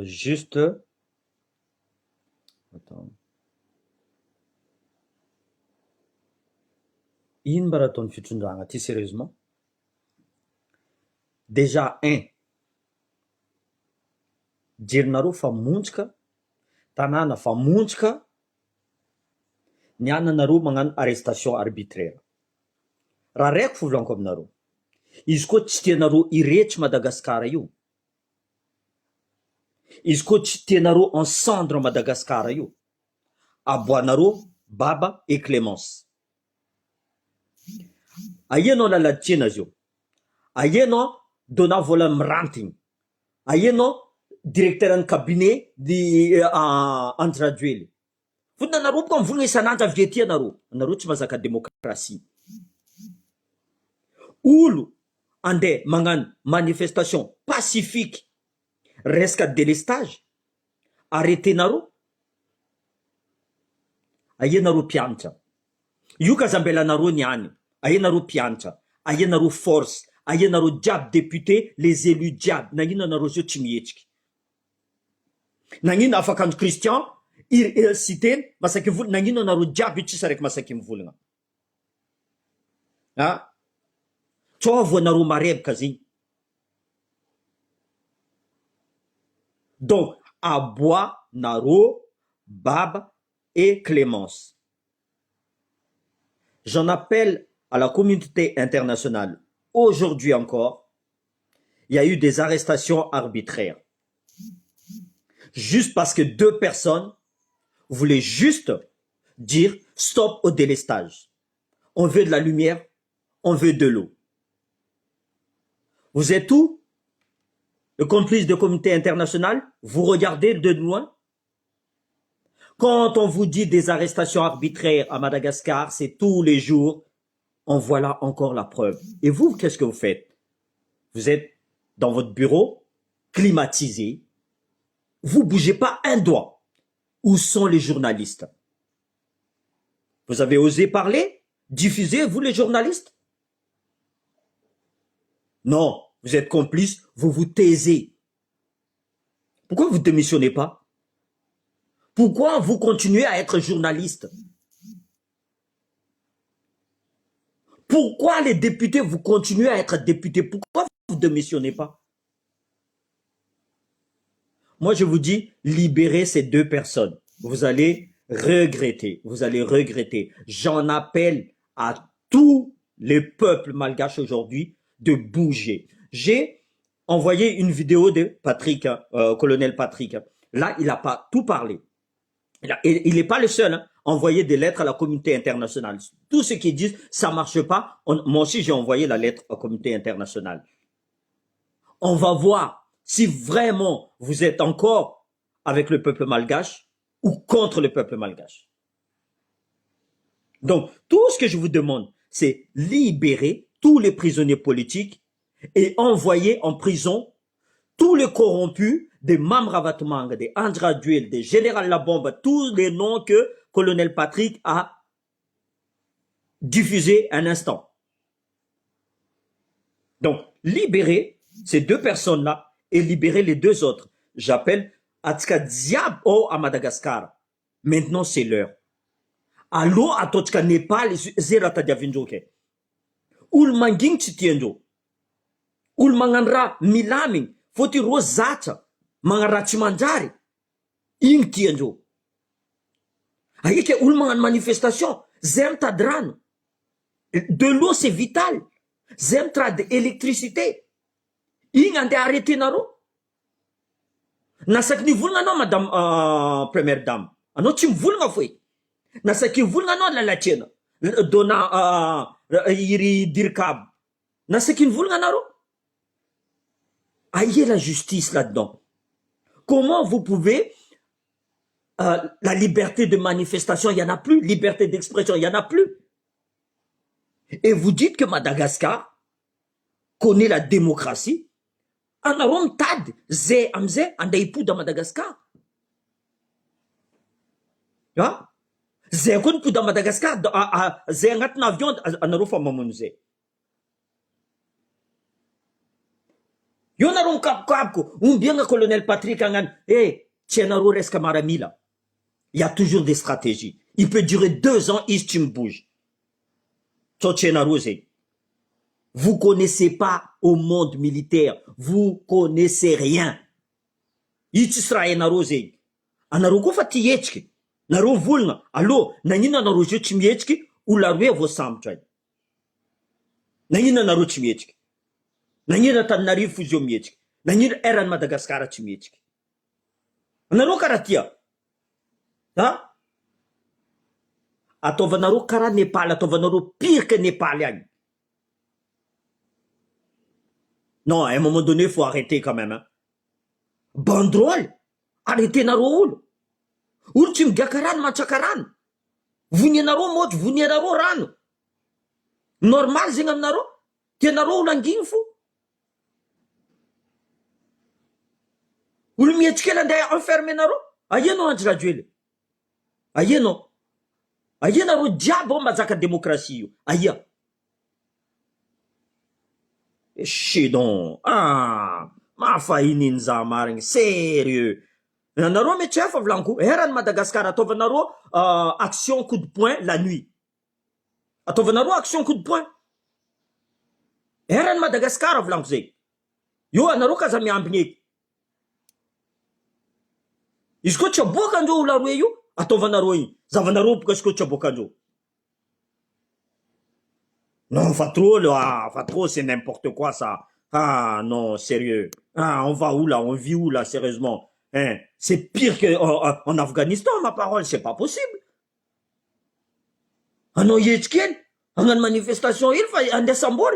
Juste, attends, ino mba raha ataon'ny fitrondragna ty sérieusement? Déjà un, jerinareo fa monjika, tanàna fa monjika, niananareo magnano arrestation arbitraire. Raha raiky fovolaniko aminareo, izy koa tsy tianareo iretry Madagasikara io, izy koa tsy tianareo en cendre Madagasikara io, aboanareo Baba et Clémence. Aianao laladitiana azy io, aianao dona vola mirantigny, aianao directeur ny cabinet di Andry Rajoely. Fodiny anareo boka mivolagna isan'andro avy ety anareo tsy mahazaka démocratie. Olo andeha magnano manifestation pacifique resaka délestage, arretenareo, aianareo mpianatra, io kazambelanareo niany, aianareo mpianatra, aianareo force, aianareo jiaby député, les élus jiaby, nagnino anareo zio tsy mihetsiky? Nagnino afaka andro Christian citeny masaky mivolagna, nagnino anareo jiaby io tsisy araiky masaky mivolagna? Tsôvo anareo marebaka zegny. Donc aboanareo Baba et Clémence. J'en appelle à la communauté internationale. Aujourd'hui encore, il y a eu des arrestations arbitraires. Juste parce que deux personnes voulaient juste dire stop au délestage. On veut de la lumière, on veut de l'eau. Vous êtes où? Le complice de communauté internationale? Vous regardez de loin? Quand on vous dit des arrestations arbitraires à Madagascar, c'est tous les jours. En voilà encore la preuve. Et vous, qu'est-ce que vous faites? Vous êtes dans votre bureau, climatisé. Vous bougez pas un doigt. Où sont les journalistes? Vous avez osé parler? Diffuser, vous les journalistes? Non, vous êtes complices, vous vous taisez. Pourquoi vous ne démissionnez pas? Pourquoi vous continuez à être journaliste? Pourquoi les députés, vous continuez à être députés? Pourquoi vous ne démissionnez pas? Moi, je vous dis, libérez ces deux personnes. Vous allez regretter. Vous allez regretter. J'en appelle à tous les peuples malgaches aujourd'hui de bouger. J'ai envoyé une vidéo de Patrick, colonel Patrick. Là, il n'a pas tout parlé. Il n'est pas le seul à envoyer des lettres à la communauté internationale. Tous ceux qui disent ça ne marche pas, moi aussi j'ai envoyé la lettre à la communauté internationale. On va voir si vraiment vous êtes encore avec le peuple malgache ou contre le peuple malgache. Donc, tout ce que je vous demande, c'est libérer tous les prisonniers politiques et envoyer en prison tous les corrompus de Mamravatmang, de Andra Duel, de Général Labombe, tous les noms que colonel Patrick a diffusés un instant. Donc, libérer ces deux personnes-là et libérer les deux autres. J'appelle Atska Diab à Madagascar. Maintenant, c'est l'heure. Allo Atotka Népal, Zerata Diavinjoke. Oul Manging Titienjo. Oul Manganra Milaming. Faut-il rosata, mangarati manjari, ing tienjo. Aïe oul mangan manifestation, zem tadran. De l'eau c'est vital. Zem trad électricité. Ing ande arrêté naro. Nasak ni vulga no madame première dame. Ano tim vulga foi. Nasak ni vulga no la latiena. Dona iri dirkab. Nasak ni vulga naro. Ayez la justice là-dedans. Comment vous pouvez... la liberté de manifestation, il n'y en a plus. Liberté d'expression, il n'y en a plus. Et vous dites que Madagascar connaît la démocratie. En aron tad, zé amzé, andaipou dans Madagascar. Zé kon pou dans Madagascar, zé ngat na avion, en aron fa mamonzé. Io nareo mikapokapoko, ombianga colonel Patrick agnano, tsy anareo resaka maramila. Il y a toujours des stratégies. Il peut durer 2 ans, izy tsy miboge. Tsy nareo zegny. Vous connaissez pas au monde militaire. Vous connaissez rien. Io tsisy raha hainareo zegny. Anareo koa fa ty hetsiky. Nareo volagna. Allô, nagnino anareo zio tsy mihetsiky? Ola roe vao sambotra io. Nagnino anareo tsy mihetsiky? Nagnino Antananarivo fo zio mihetsiky? Nagnino eran'ny Madagasikara tsy mihetsiky? Anareo karaha tia. Ha? Ataovanareo karaha Népal, ataovanareo pire que Népal agny. Non, à un moment donné, il faut arrêter quand même. Hein. Banderole, arrêtez nareo olo. Olo tsy migaka rano mantsaka rano. Vonianareo motro, vonianareo rano. Normal zegny aminareo. Tianareo olo anginy fo. Olo mihetsika kely andeha enfermer nareo. Aianao Andry Rajoelina? Aianao? Aia nareo diabo ao mazaka démocratie io? Aia? Chidon. Ah, mafahiny za marigny. Sérieux. Nareo me tsy efa volaniko. Eran'ny Madagascar ataovanareo action coup de poing la nuit. Ataovanareo action coup de poing. Eran'ny Madagascar volaniko zegny. Io anareo kaza miambigny eky. Izy koa tsy aboaka andreo olo aroe io, ataovanareo igny. Zavanareo boka izy koa tsy aboaka andreo. Non, va trop, va trop, c'est n'importe quoi ça. Ah non, sérieux. Ah, on va où là? On vit où là, sérieusement? Hein? C'est pire qu'en Afghanistan, ma parole, c'est pas possible. Ah non, yetchken, en une manifestation, il faut en décembre.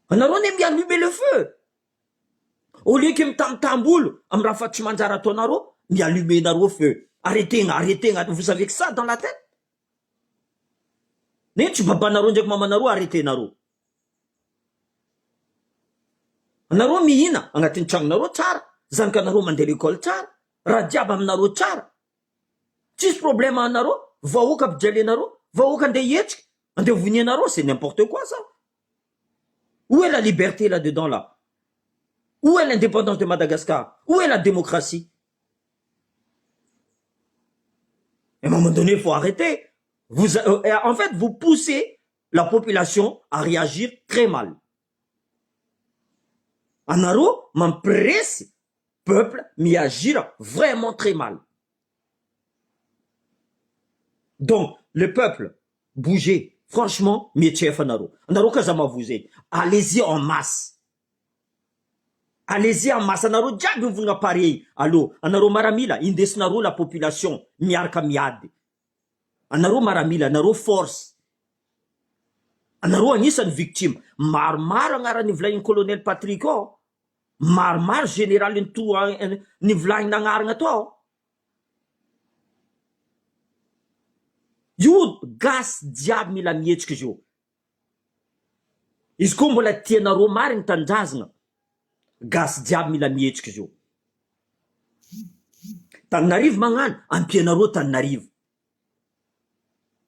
On a allumé le feu. Au lieu que m'tamboule, on m'a fait manzara tonaro, m'y allumé le feu. Arrêtez, vous avez que ça dans la tête? Ne tsy babanareo ndraiky mamanareo arrêté nareo. Anareo mihina agnatin'ny tragnonareo tsara, zanakanareo mandeha l'école tsara, raha jiaby aminareo tsara. Tsisy problème anareo, vahoaka ampijalenareo, vahoaka andeha hihetsiky, andeha vonianareo, c'est n'importe quoi ça. Où est la liberté là-dedans là? Où est l'indépendance de Madagascar? Où est la démocratie? À un moment donné, il faut arrêter. En fait, vous poussez la population à réagir très mal. Anaro m'empresse peuple m'y agir vraiment très mal. Donc, le peuple, bougez. Franchement, mietchef Anaro. Anaro kazama vous êtes. Allez-y en masse. Allez-y en masse. Anaro diable vous pareil. Allô, Anaro maramila, indesnaro la population, miarka miade. Anaro maramila, anaro force. Anaro anisan'ny victime. Maromaro agnarany volagniny colonel Patrick ao. Maromaro général ny volagniny agnarana to. Io gas diable mila mihetsiky izy io. Izy koa mbola tianareo mariny tanjazana. Gas diable mila mihetsiky izy io. Tananarivo magnano, ampianareo Tananarivo.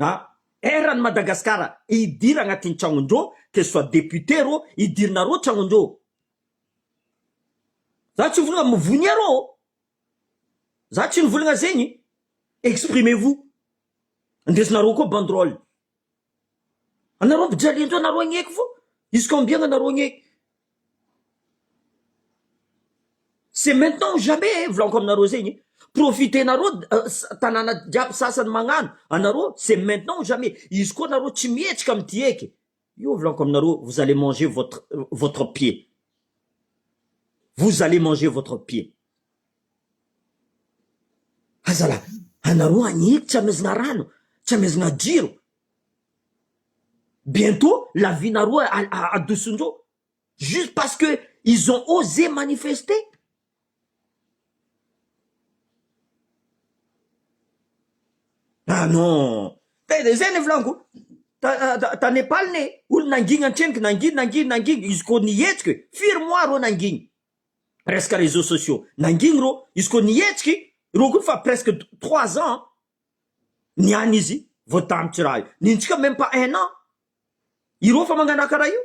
Ah, eran'ny Madagascar, idiry agnatin'ny tragnondreo, que ce soit député ro, idirinareo tragnondreo. Za tsy volagna mivony areo. Za tsy nivolagna zegny. Exprimez-vous. Andesinareo koa banderole. Anareo mpijalendreo anareo agneky fo. Izy combien anareo agneky. C'est maintenant ou jamais, volanko aminareo zegny. Profitez nareo tanana diaby sasany magnano. Anareo, c'est maintenant ou jamais. Izy koa nareo tsy mihetsiky amty eky. Io volanko aminareo, vous allez manger votre pied. Vous allez manger votre pied. Azala, anareo agneky tsy amezana rano. Tsy amezana jiro. Bientôt, la vie nareo adosondreo. Juste parce que ils ont osé manifester. Ah non. Zay ny volanko. Ta Népal ne. Olo nangigny antreniky, nangigny. Izy koa nihetsiky. Firy mois ro nangigny. Presque réseaux sociaux. Nangigny ro. Izy koa nihetsiky. Ro koa fa presque 3 ans. Niany izy. Voatamitsy raha io. Nintsika même pas 1 an. Iro fa magnano karaha io.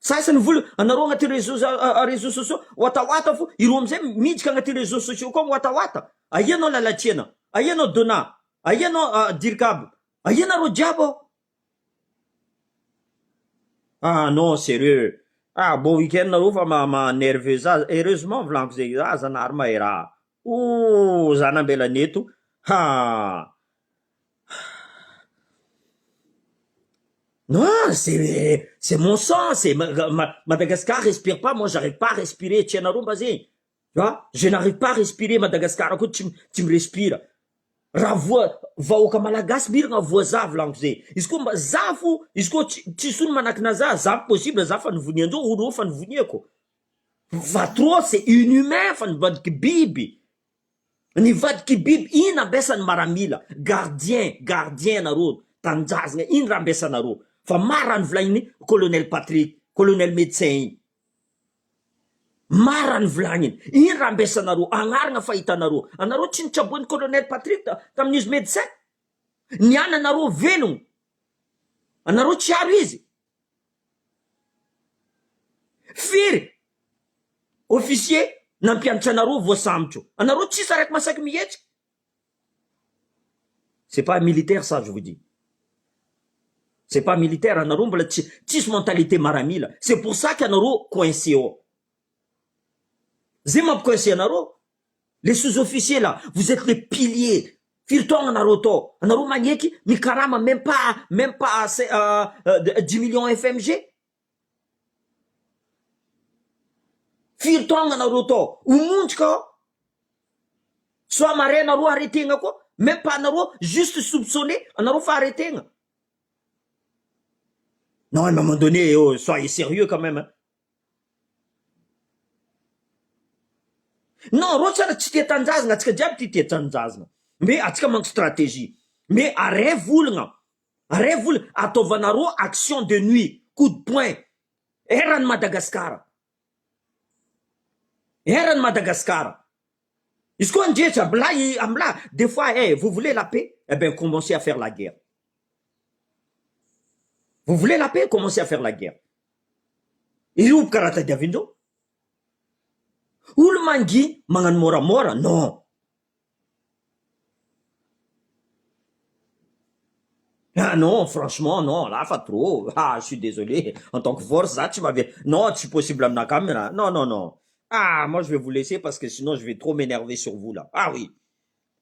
Sasany vola anareo agnaty réseaux sociaux watawata fo ireo amizay midika agnaty réseaux sociaux koa watawata. Aianao lalatriana, aianao dona, aianao dirikabo, aianareo jiabo. Ah non, sérieux. Ah bon week-end nareo fa nerveux za. Heureusement volaniko zay zanahary mahay raha. Oh zanambelaneto. Ha. Non, c'est mon sang, c'est Madagascar respire pas, moi j'arrive pas à respirer, tiens tu vois, je n'arrive pas à respirer Madagascar, tu me respires. Raha vahoaka malagasy miragna voaza volaniko zay. Izy koa mba za fo, izy koa tsisy olo manakina za possible za fa nivoniandreo olo fa nivoniako. Va trop c'est inhumain fa nivadiky biby. Nivadiky biby ino ambesany maramila, gardien nareo tanjazagna ino raha ambesanareo. Fa mara ny volagniny colonel Patrick, colonel médecin iny. Mara ny volagniny. Ino raha ambesanareo, agnaragna fahitanareo. Anareo tsy nitraboan'ny colonel Patrick tamin'izy médecin. Niana anareo velogno. Anareo tsy aro izy. Firy officier nampianatra anareo voasambotro. Anareo tsisy araiky masaky mihetsiky. C'est pas militaire ça, je vous dis. C'est pas militaire, anareo mbola tsisy mentalité maramila. C'est pour ça qu'anareo coincé ao. Zay mampicoincé anareo. Les sous-officiers là, vous êtes les piliers. Firtong anareo to. Anareo magneky mikarama même pas 10 millions FMG. Firtong anareo to. Umunchka. Soit maré anareo arrêtenga quoi. Même pas anareo juste soupçonné, anareo fa arrêtenga. Non, à un moment donné, soyez sérieux quand même. Hein. Non, rotsara tsy tia tanjazana, atsika jiaby tia tanjazana. Mais atsika manko stratégie. Mais arrêt volagna atovanareo action de nuit, coup de poing. Eran'ny Madagascar. Est-ce qu'on dit ça, des fois, vous voulez la paix? Eh bien, commencez à faire la guerre. Vous voulez la paix? Commencez à faire la guerre. Et où karata diavindo? Où le mangi mangan mora? Non. Ah non, franchement, non, là, fa trop. Ah, je suis désolé. En tant que force, ça, tu m'avais... Non, c'est possible à ma caméra. Non. Ah, moi, je vais vous laisser parce que sinon, je vais trop m'énerver sur vous, là. Ah oui.